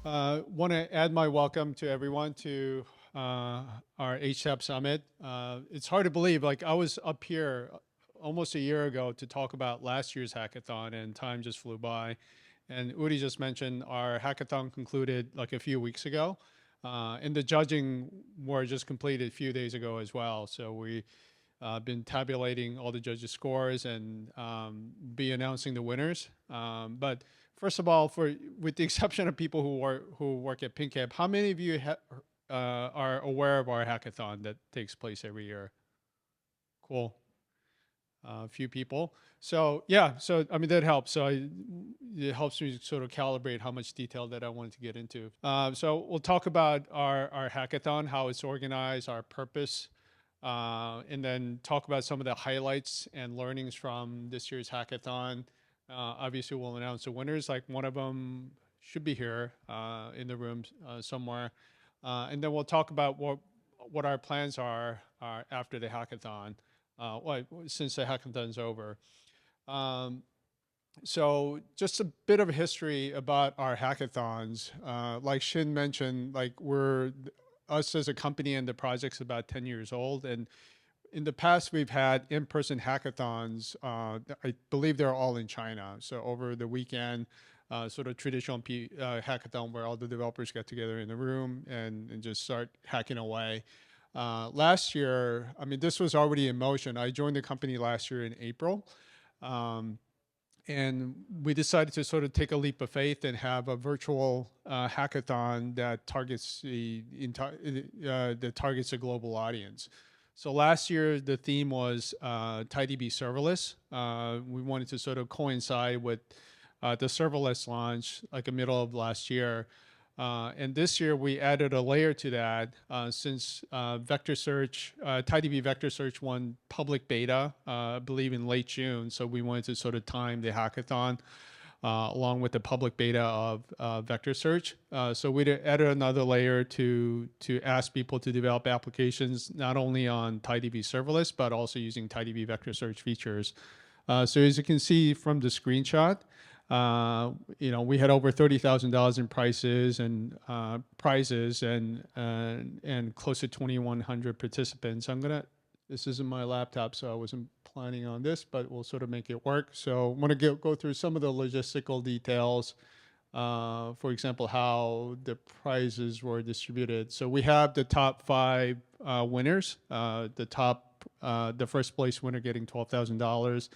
Want to add my welcome to everyone to our HTAP Summit. It's hard to believe, like I was up here almost a year ago to talk about last year's hackathon and time just flew by. And Udi just mentioned our hackathon concluded like a few weeks ago. And the judging were just completed a few days ago as well. So we been tabulating all the judges' scores and be announcing the winners. But first of all, with the exception of people who work at PingCAP, how many of you are aware of our hackathon that takes place every year? Cool. A few people. So yeah, so I mean that helps. So it helps me sort of calibrate how much detail that I wanted to get into. So we'll talk about our hackathon, how it's organized, our purpose, and then talk about some of the highlights and learnings from this year's hackathon. Obviously, we'll announce the winners. Like one of them should be here in the room somewhere, and then we'll talk about what our plans are after the hackathon. Since the hackathon's over. So just a bit of history about our hackathons. Like Shin mentioned, like us as a company and the project's about 10 years old. And in the past, we've had in-person hackathons. I believe they're all in China. So over the weekend, sort of traditional hackathon where all the developers get together in the room and just start hacking away. Last year, I mean, this was already in motion. I joined the company last year in April. And we decided to sort of take a leap of faith and have a virtual hackathon that targets that targets a global audience. So last year, the theme was TiDB serverless. We wanted to sort of coincide with the serverless launch, like the middle of last year. And this year we added a layer to that since Vector Search, TiDB Vector Search won public beta, I believe in late June. So we wanted to sort of time the hackathon along with the public beta of Vector Search. So we added another layer to ask people to develop applications not only on TiDB serverless, but also using TiDB Vector Search features. So as you can see from the screenshot, we had over $30,000 in prizes and close to 2,100 participants. This isn't my laptop, so I wasn't planning on this, but we'll sort of make it work. So I'm going to go through some of the logistical details. For example, how the prizes were distributed. So we have the top 5 winners. The first place winner getting $12,000.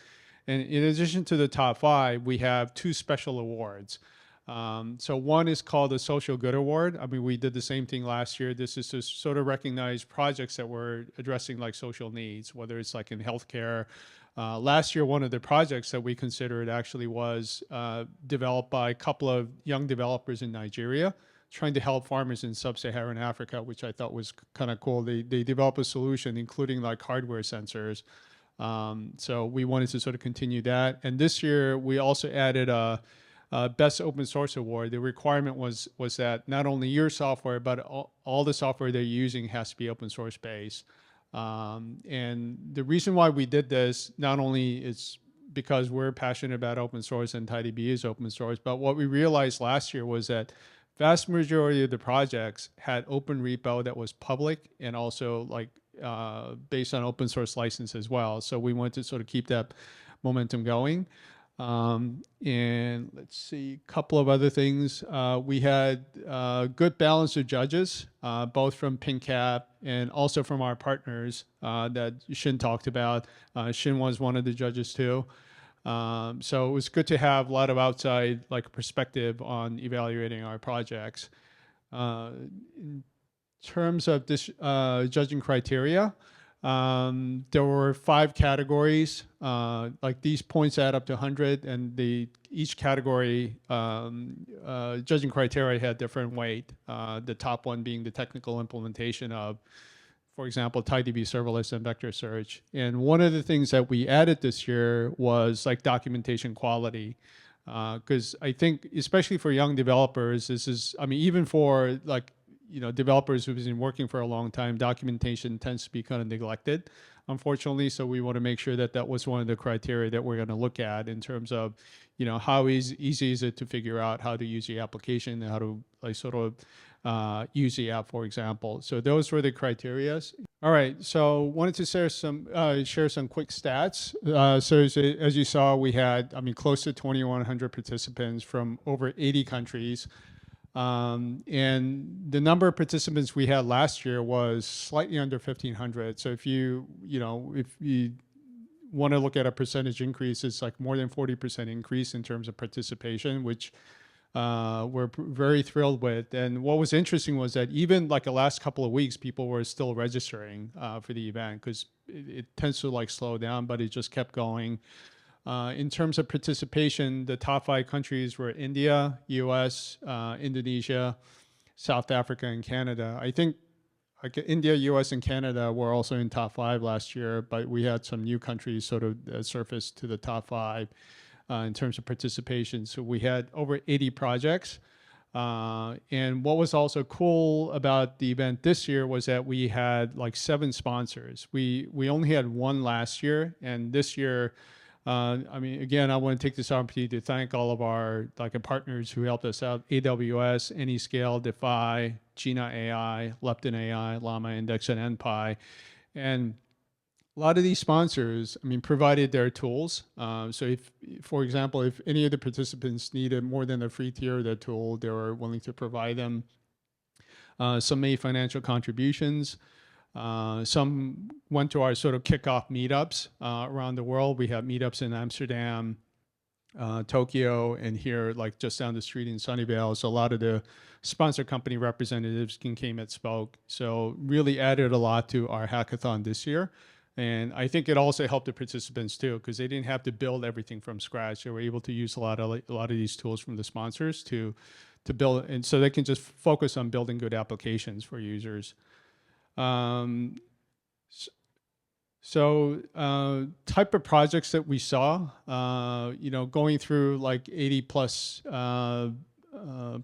And in addition to the top 5, we have 2 special awards. So one is called the Social Good Award. I mean, we did the same thing last year. This is to sort of recognize projects that were addressing like social needs, whether it's like in healthcare. Last year, one of the projects that we considered actually was developed by a couple of young developers in Nigeria, trying to help farmers in sub-Saharan Africa, which I thought was kind of cool. They developed a solution, including like hardware sensors. So we wanted to sort of continue that. And this year, we also added a Best Open Source Award. The requirement was that not only your software, but all the software they're using has to be open source based. And the reason why we did this, not only is because we're passionate about open source and TiDB is open source, but what we realized last year was that vast majority of the projects had open repo that was public and also like based on open source license as well. So we wanted to sort of keep that momentum going. And let's see, a couple of other things. We had a good balance of judges, both from PingCAP and also from our partners that Shin talked about. Shin was one of the judges too. So it was good to have a lot of outside like perspective on evaluating our projects. In terms of this judging criteria, there were 5 categories. Like these points add up to 100, and each category judging criteria had different weight. The top one being the technical implementation of, for example, TiDB serverless and vector search. And one of the things that we added this year was like documentation quality. Because I think, especially for young developers, this is, I mean, even for like developers who've been working for a long time, documentation tends to be kind of neglected, unfortunately. So we want to make sure that that was one of the criteria that we're going to look at in terms of, how easy is it to figure out how to use the application and how to like sort of use the app, for example. So those were the criteria. All right, so wanted to share some quick stats. So as you saw, we had, close to 2,100 participants from over 80 countries. And the number of participants we had last year was slightly under 1,500. So if you want to look at a percentage increase, it's like more than 40% increase in terms of participation, which we're very thrilled with. And what was interesting was that even like the last couple of weeks, people were still registering for the event because it tends to like slow down, but it just kept going. In terms of participation, the top 5 countries were India, US, Indonesia, South Africa, and Canada. I think like India, US, and Canada were also in top 5 last year, but we had some new countries sort of surface to the top 5 in terms of participation. So we had over 80 projects. And what was also cool about the event this year was that we had like 7 sponsors. We only had 1 last year, and this year, again, I want to take this opportunity to thank all of our partners who helped us out: AWS, Anyscale, Defy, Gina AI, Lepton AI, Llama Index, and NPI. And a lot of these sponsors, provided their tools. So if, for example, if any of the participants needed more than a free tier of their tool, they were willing to provide them. Some made financial contributions. Some went to our sort of kickoff meetups around the world. We have meetups in Amsterdam, Tokyo, and here, like just down the street in Sunnyvale. So a lot of the sponsor company representatives came and spoke. So really added a lot to our hackathon this year. And I think it also helped the participants too, because they didn't have to build everything from scratch. They were able to use a lot of these tools from the sponsors to build, and so they can just focus on building good applications for users. Type of projects that we saw, going through like 80 plus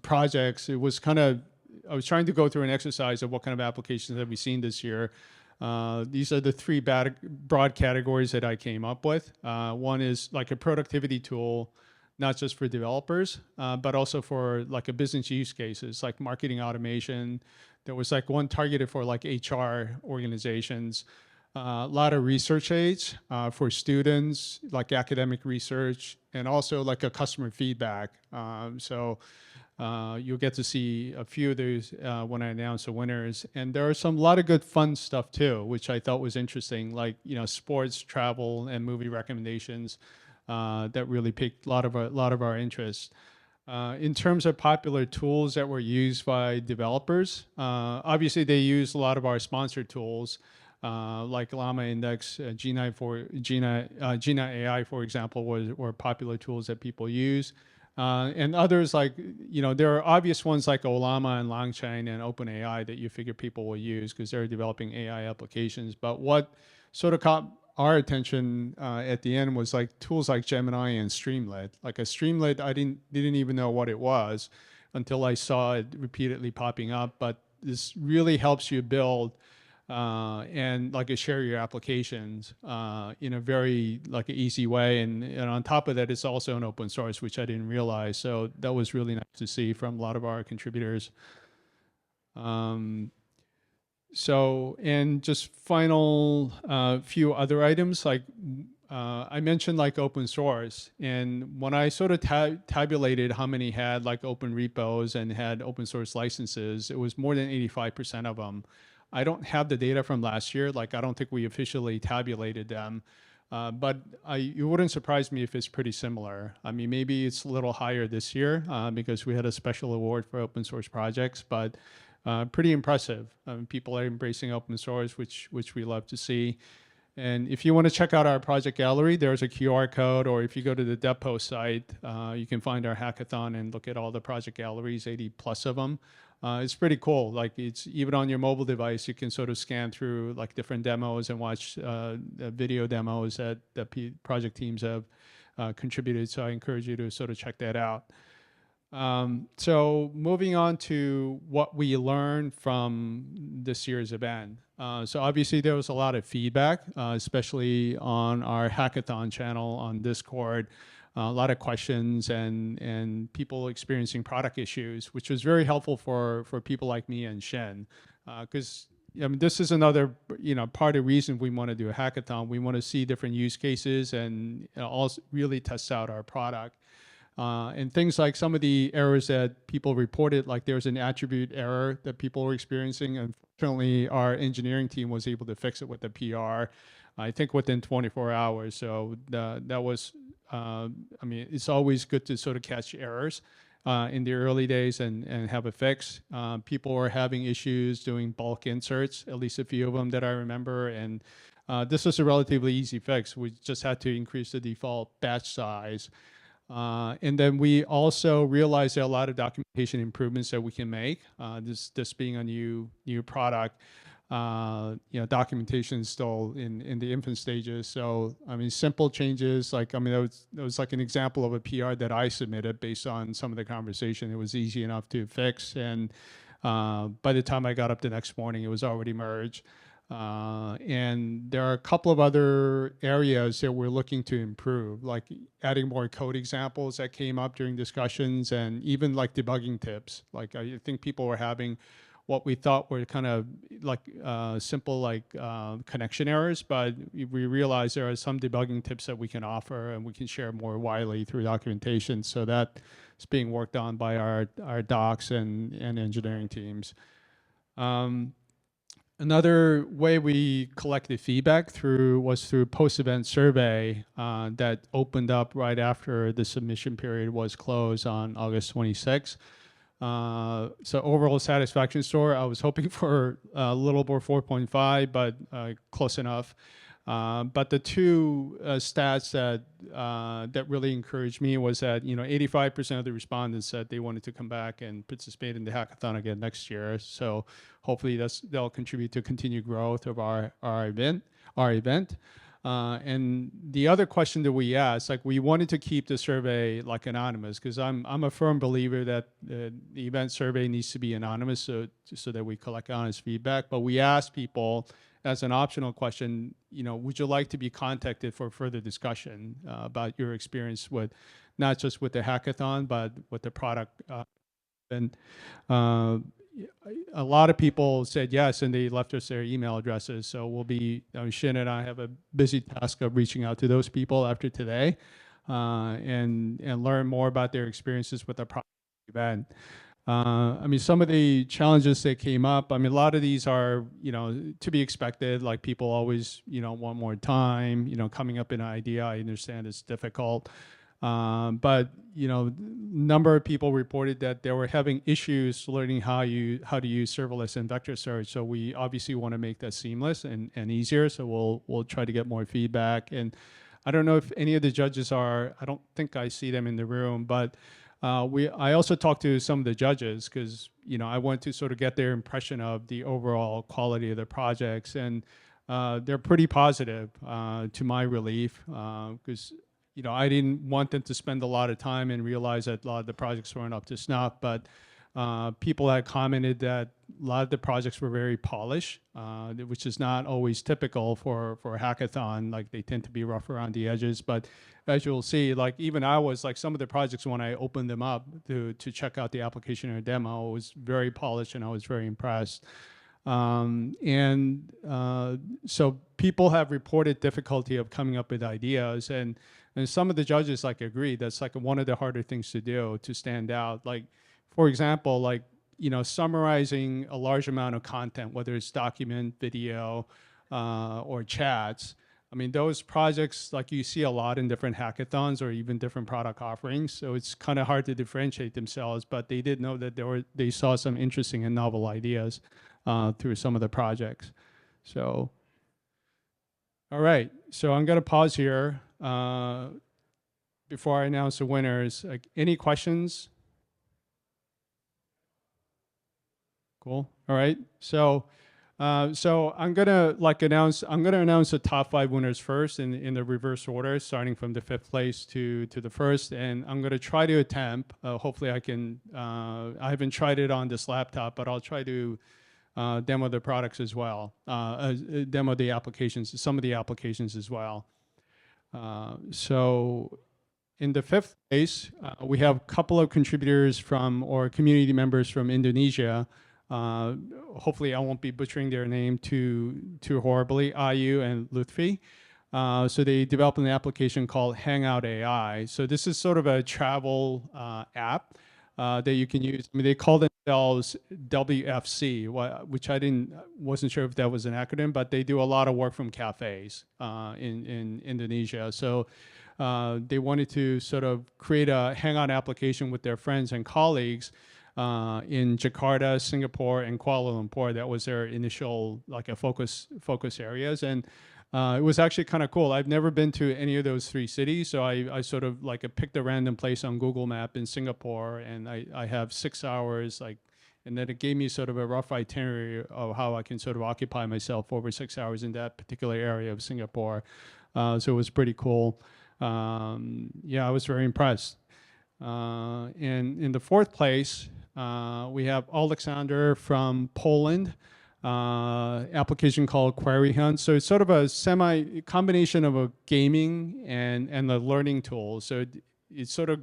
projects, it was kind of, I was trying to go through an exercise of what kind of applications have we seen this year. These are the 3 broad categories that I came up with. One is like a productivity tool, not just for developers, but also for like a business use cases, like marketing automation. There was like one targeted for like HR organizations, a lot of research aids for students, like academic research, and also like a customer feedback. So you'll get to see a few of those when I announce the winners. And there are a lot of good fun stuff too, which I thought was interesting, like, sports, travel, and movie recommendations that really piqued a lot of our interest. In terms of popular tools that were used by developers, obviously they use a lot of our sponsored tools, like Llama Index, Gina AI, for example, were popular tools that people use. And others like, there are obvious ones like Ollama and Langchain and OpenAI that you figure people will use because they're developing AI applications. But what sort of caught our attention at the end was like tools like Gemini and Streamlit. Like a Streamlit, I didn't even know what it was until I saw it repeatedly popping up. But this really helps you build and like share your applications in a very like easy way. And on top of that, it's also an open source, which I didn't realize. So that was really nice to see from a lot of our contributors. And just final few other items, like I mentioned like open source. And when I sort of tabulated how many had like open repos and had open source licenses, it was more than 85% of them. I don't have the data from last year. Like, I don't think we officially tabulated them, but it wouldn't surprise me if it's pretty similar. Maybe it's a little higher this year because we had a special award for open source projects, but pretty impressive. People are embracing open source, which we love to see. And if you want to check out our project gallery, there's a QR code, or if you go to the Depo site, you can find our hackathon and look at all the project galleries, 80 plus of them. It's pretty cool. Like, it's even on your mobile device, you can sort of scan through like different demos and watch video demos that project teams have contributed. So I encourage you to sort of check that out. So moving on to what we learned from this year's event. So obviously there was a lot of feedback, especially on our hackathon channel on Discord. A lot of questions and people experiencing product issues, which was very helpful for people like me and Shen, because I mean, this is another, part of the reason we want to do a hackathon. We want to see different use cases and also really test out our product. And things like some of the errors that people reported, like there was an attribute error that people were experiencing. Unfortunately, our engineering team was able to fix it with the PR, I think within 24 hours. So that was, I mean, it's always good to sort of catch errors in the early days and have a fix. People were having issues doing bulk inserts, at least a few of them that I remember. And this was a relatively easy fix. We just had to increase the default batch size. And then we also realized there are a lot of documentation improvements that we can make. This being a new product, documentation is still in the infant stages. So I mean, simple changes like that was like an example of a PR that I submitted based on some of the conversation. It was easy enough to fix, and by the time I got up the next morning, it was already merged. And there are a couple of other areas that we're looking to improve, like adding more code examples that came up during discussions, and even like debugging tips. Like I think people were having what we thought were kind of like simple connection errors, but we realized there are some debugging tips that we can offer and we can share more widely through documentation. So that is being worked on by our docs and engineering teams. Another way we collected feedback was through post-event survey that opened up right after the submission period was closed on August 26th. So overall satisfaction score, I was hoping for a little more 4.5, but close enough. But the two stats that really encouraged me was that 85% of the respondents said they wanted to come back and participate in the hackathon again next year. So hopefully that'll contribute to continued growth of our event. And the other question that we asked, like we wanted to keep the survey like anonymous, because I'm a firm believer that the event survey needs to be anonymous so that we collect honest feedback. But we asked people as an optional question, would you like to be contacted for further discussion about your experience with not just with the hackathon, but with the product? And a lot of people said yes, and they left us their email addresses. So we'll be, Shin and I have a busy task of reaching out to those people after today and learn more about their experiences with the product event. I mean, some of the challenges that came up, I mean, a lot of these are, to be expected, like people always, want more time, coming up with an idea. I understand it's difficult. But, number of people reported that they were having issues learning how to use serverless and vector search. So we obviously want to make that seamless and easier. So we'll try to get more feedback. And I don't know if any of the judges I don't think I see them in the room, but I also talked to some of the judges because I want to sort of get their impression of the overall quality of the projects, and they're pretty positive to my relief because I didn't want them to spend a lot of time and realize that a lot of the projects weren't up to snuff, but people had commented that a lot of the projects were very polished, which is not always typical for a hackathon. Like they tend to be rough around the edges, but as you'll see, like even I was like some of the projects when I opened them up to check out the application or demo, it was very polished and I was very impressed. So people have reported difficulty of coming up with ideas, and some of the judges agreed that's one of the harder things to do to stand out. Like, for example, summarizing a large amount of content, whether it's document, video, or chats. I mean, those projects, you see a lot in different hackathons or even different product offerings. So it's kind of hard to differentiate themselves, but they did know that they saw some interesting and novel ideas through some of the projects. So, all right. So I'm going to pause here before I announce the winners. Any questions? Cool. All right. So So I'm gonna announce the top 5 winners first in the reverse order, starting from the 5th place to the first, and I'm gonna try to attempt. Hopefully, I can. I haven't tried it on this laptop, but I'll try to demo the products as well. Demo the applications, some of the applications as well. So in the 5th place, we have a couple of contributors or community members from Indonesia. Hopefully, I won't be butchering their name too horribly. Ayu and Lutfi. So they developed an application called Hangout AI. So this is sort of a travel app that you can use. I mean, they call themselves WFC, which wasn't sure if that was an acronym, but they do a lot of work from cafes in Indonesia. So they wanted to sort of create a Hangout application with their friends and colleagues in Jakarta, Singapore, and Kuala Lumpur. That was their initial focus areas, and it was actually kind of cool. I've never been to any of those 3 cities, so I sort of picked a random place on Google Map in Singapore, and I have 6 hours, and then it gave me sort of a rough itinerary of how I can sort of occupy myself over 6 hours in that particular area of Singapore. So it was pretty cool. Yeah, I was very impressed. And in the 4th place, we have Alexander from Poland, application called Query Hunt. So it's sort of a combination of a gaming and a learning tool. So it sort of,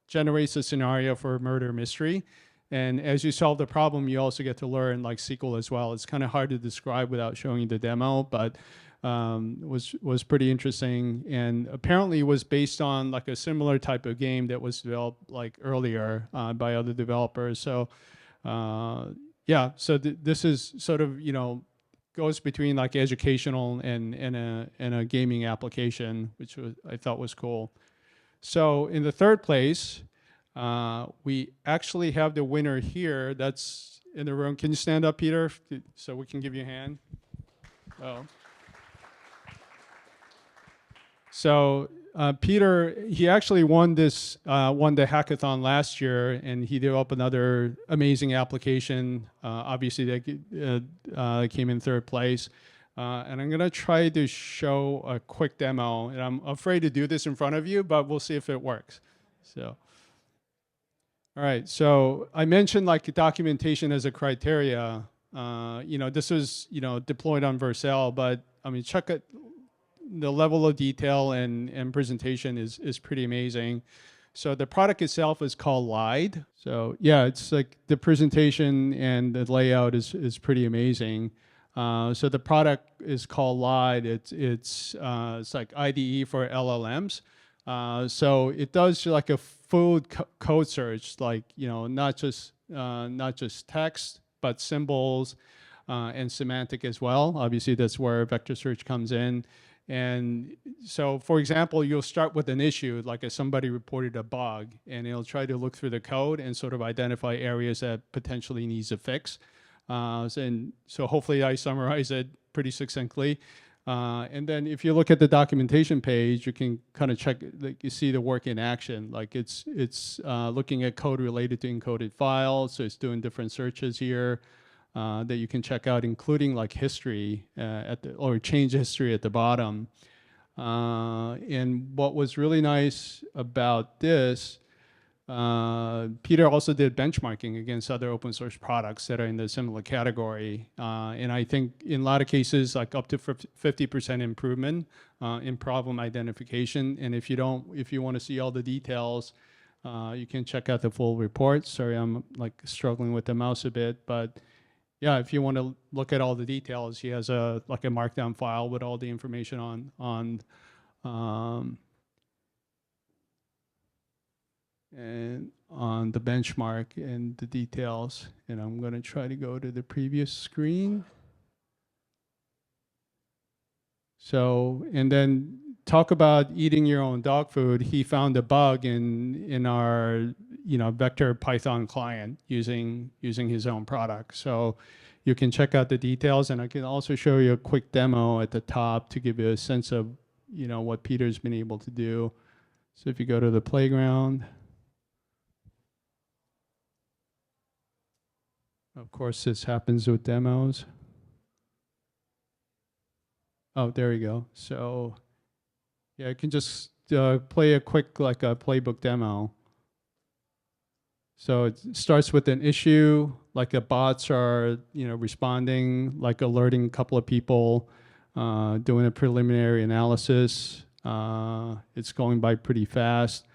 generates a scenario for a murder mystery. And as you solve the problem, you also get to learn SQL as well. It's kind of hard to describe without showing you the demo, but was pretty interesting, and apparently was based on a similar type of game that was developed earlier by other developers. So yeah, so this is sort of goes between educational and a gaming application, which I thought was cool. So in the 3rd place, we actually have the winner here. That's in the room. Can you stand up, Peter, so we can give you a hand? Oh. So Peter, he actually won the hackathon last year, and he developed another amazing application. Obviously, that came in 3rd place. And I'm gonna try to show a quick demo, and I'm afraid to do this in front of you, but we'll see if it works. So, all right. So I mentioned documentation as a criteria. This was deployed on Vercel, but I mean, check it. The level of detail and presentation is pretty amazing. So the product itself is called Lide. So yeah, it's the presentation and the layout is pretty amazing. So the product is called Lide. It's IDE for LLMs. So it does a full code search, not just text, but symbols and semantic as well. Obviously, that's where vector search comes in. And so, for example, you'll start with an issue, if somebody reported a bug, and it'll try to look through the code and sort of identify areas that potentially needs a fix. So hopefully I summarize it pretty succinctly. And then if you look at the documentation page, you can kind of check, you see the work in action. It's looking at code related to encoded files, so it's doing different searches here. That you can check out, including history or change history at the bottom. And what was really nice about this, Peter also did benchmarking against other open source products that are in the similar category. And I think in a lot of cases, up to 50% improvement in problem identification. And if you want to see all the details, you can check out the full report. Sorry, I'm struggling with the mouse a bit, but yeah, if you want to look at all the details, he has a markdown file with all the information on and on the benchmark and the details. And I'm going to try to go to the previous screen. So, and then talk about eating your own dog food. He found a bug in our vector Python client using his own product. So you can check out the details, and I can also show you a quick demo at the top to give you a sense of what Peter's been able to do. So if you go to the playground. Of course, this happens with demos. Oh, there you go. So yeah, I can just play a quick like a playbook demo. So it starts with an issue, like the bots are, responding, like alerting a couple of people, doing a preliminary analysis. It's going by pretty fast.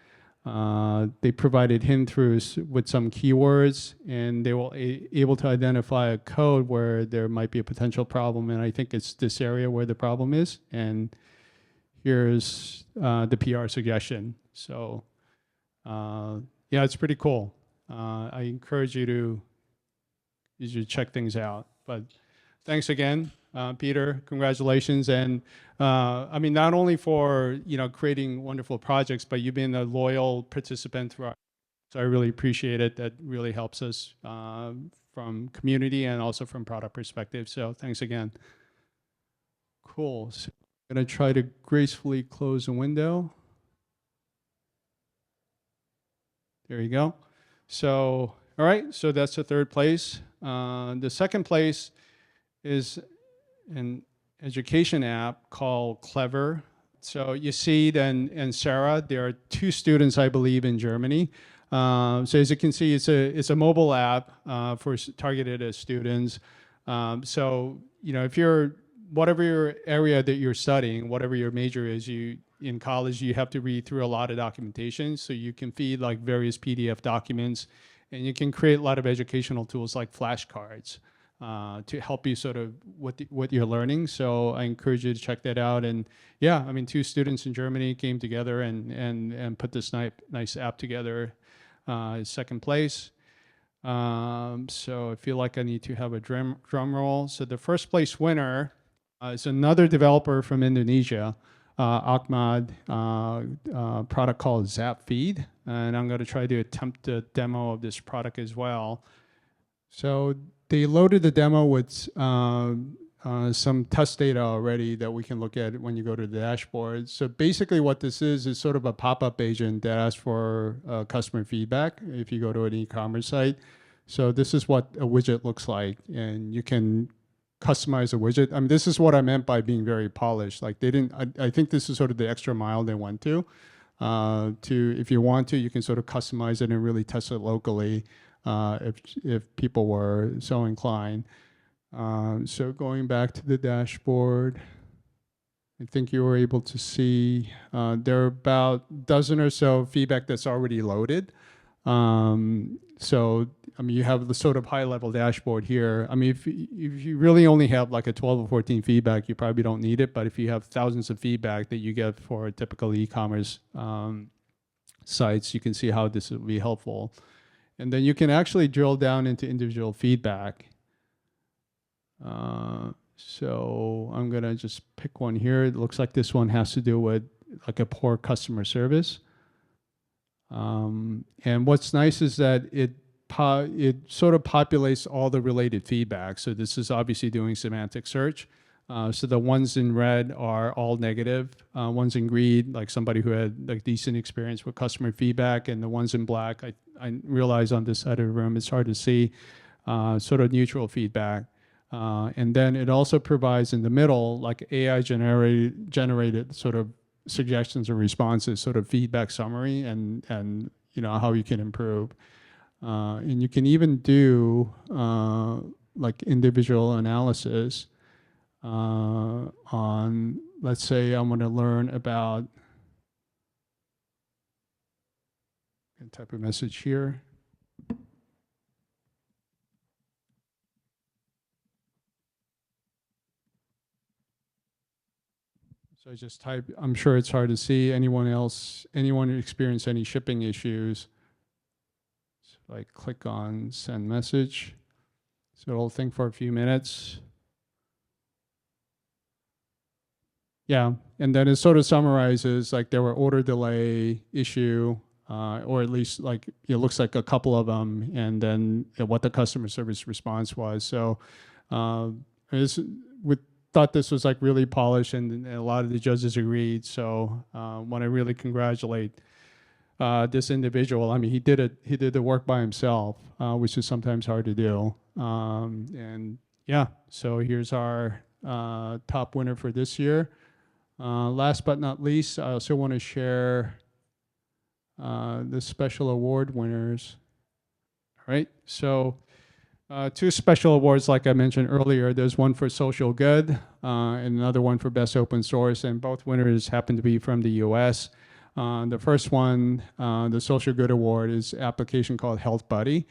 They provided hint throughs with some keywords, and they were able to identify a code where there might be a potential problem. And I think it's this area where the problem is. And here's the PR suggestion. So yeah, it's pretty cool. I encourage you to check things out. But thanks again, Peter. Congratulations, and I mean, not only for creating wonderful projects, but you've been a loyal participant throughout. So I really appreciate it. That really helps us from community and also from product perspective. So thanks again. Cool. So I'm gonna try to gracefully close the window. There you go. So, all right, so that's the third place. The second place is an education app called Clever. So you see then and Sarah, there are 2 students, I believe, in Germany. So as you can see, it's a mobile app for targeted at students. So if you're whatever your area that you're studying, whatever your major is, in college, you have to read through a lot of documentation. So you can feed like various PDF documents, and you can create a lot of educational tools like flashcards to help you sort of what you're learning. So I encourage you to check that out. And yeah, I mean, 2 students in Germany came together and put this nice app together. Second place. So I feel like I need to have a drum roll. So the first place winner is another developer from Indonesia, Ahmad, product called ZapFeed. And I'm going to try to attempt a demo of this product as well. So they loaded the demo with some test data already that we can look at when you go to the dashboard. So basically what this is sort of a pop-up agent that asks for customer feedback if you go to an e-commerce site. So this is what a widget looks like, and you can customize a widget. I mean, this is what I meant by being very polished. Like they didn't, I think this is sort of the extra mile they went to if you want to, you can sort of customize it and really test it locally if people were so inclined. So going back to the dashboard, I think you were able to see there are about a dozen or so feedback that's already loaded. So, I mean, you have the sort of high-level dashboard here. I mean, if you really only have like a 12 or 14 feedback, you probably don't need it. But if you have thousands of feedback that you get for typical e-commerce sites, you can see how this would be helpful. And then you can actually drill down into individual feedback. So I'm going to just pick one here. It looks like this one has to do with like a poor customer service. And what's nice is that it sort of populates all the related feedback. So this is obviously doing semantic search. So the ones in red are all negative. Ones in green, like somebody who had like decent experience with customer feedback, and the ones in black, I realize on this side of the room it's hard to see, sort of neutral feedback. And then it also provides in the middle like AI generated sort of suggestions or responses, sort of feedback summary, and you know how you can improve. And you can even do like individual analysis on, let's say I'm going to learn about type of message here. So I just type, I'm sure it's hard to see. Anyone experience any shipping issues? So I click on send message. So it'll think for a few minutes. Yeah, and then it sort of summarizes like there were order delay issue, or at least like it looks like a couple of them, and then what the customer service response was. So we thought this was like really polished, and a lot of the judges agreed. So want to really congratulate this individual. I mean, he did the work by himself, which is sometimes hard to do. And yeah, so here's our top winner for this year. Last but not least, I also want to share the special award winners. All right, so two special awards, like I mentioned earlier. There's one for social good and another one for best open source, and both winners happen to be from the US. The first one, the social good award, is an application called Health Buddy.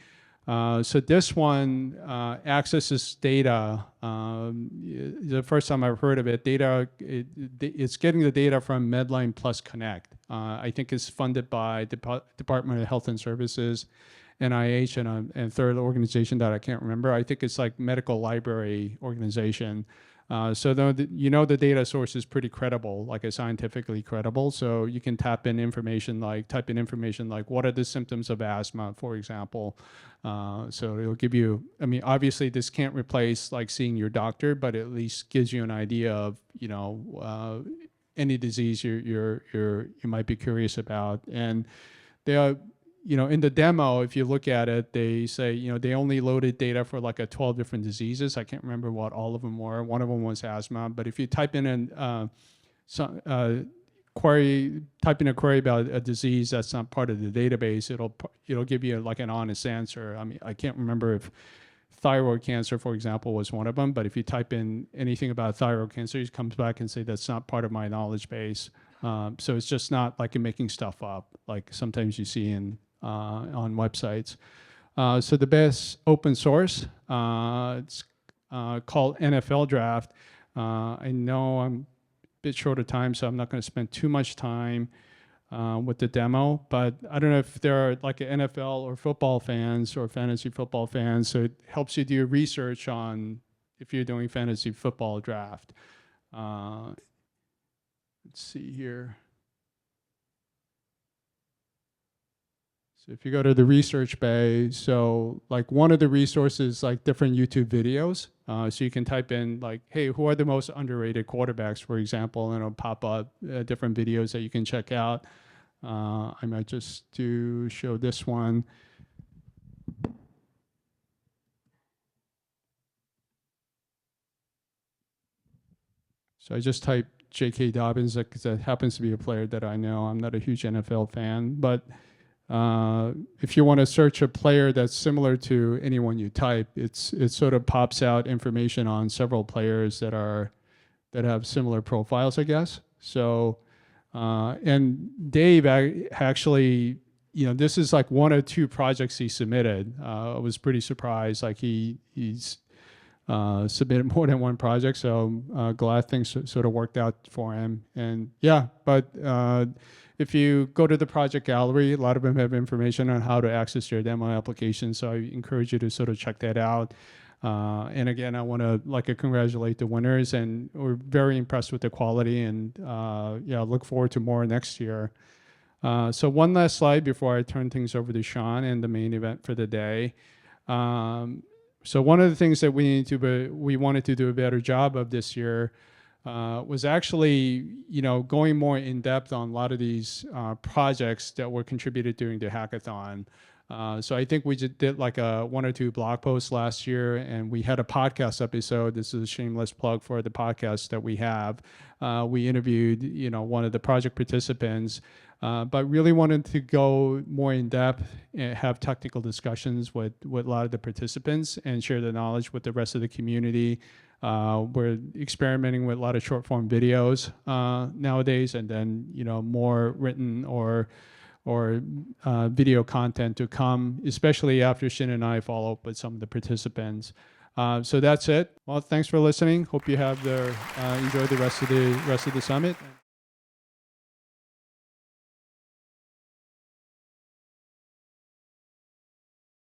So this one accesses data. The first time I've heard of it, it's getting the data from Medline Plus Connect. I think it's funded by Department of Health and Services, NIH, and a third organization that I can't remember. I think it's like medical library organization. So the data source is pretty credible, like it's scientifically credible. So you can type in information like what are the symptoms of asthma, for example. So it'll give you, I mean, obviously this can't replace like seeing your doctor, but at least gives you an idea of, any disease you might be curious about. And they are, in the demo, if you look at it, they say, they only loaded data for like 12 different diseases. I can't remember what all of them were. One of them was asthma. But if you type in a query about a disease that's not part of the database, it'll give you like an honest answer. I mean, I can't remember if thyroid cancer, for example, was one of them. But if you type in anything about thyroid cancer, it comes back and say that's not part of my knowledge base. So it's just not like making stuff up, like sometimes you see on websites. So the best open source, it's called NFL Draft. I know I'm a bit short of time, so I'm not going to spend too much time with the demo, but I don't know if there are like NFL or football fans or fantasy football fans, so it helps you do research on if you're doing fantasy football draft. Let's see here. So if you go to the research bay, so like one of the resources, like different YouTube videos. So you can type in like, hey, who are the most underrated quarterbacks, for example, and it'll pop up different videos that you can check out. I might just show this one. So I just typed J.K. Dobbins because that happens to be a player that I know. I'm not a huge NFL fan, but if you want to search a player that's similar to anyone you type, it sort of pops out information on several players that have similar profiles, I guess. So, and Dave actually, this is like one or two projects he submitted. I was pretty surprised. Like he's submitted more than one project, so glad things sort of worked out for him. And yeah, but if you go to the project gallery, a lot of them have information on how to access your demo application, so I encourage you to sort of check that out. And again, I want to congratulate the winners, and we're very impressed with the quality, and yeah, look forward to more next year. So one last slide before I turn things over to Sean and the main event for the day. So one of the things that we wanted to do a better job of this year was actually, going more in depth on a lot of these projects that were contributed during the hackathon. So I think we just did like one or two blog posts last year, and we had a podcast episode. This is a shameless plug for the podcast that we have. We interviewed, one of the project participants, but really wanted to go more in depth and have technical discussions with a lot of the participants and share the knowledge with the rest of the community. We're experimenting with a lot of short form videos nowadays, and then more written or video content to come, especially after Shin and I follow up with some of the participants. So that's it. Well, thanks for listening. Hope you have enjoyed the rest of the summit.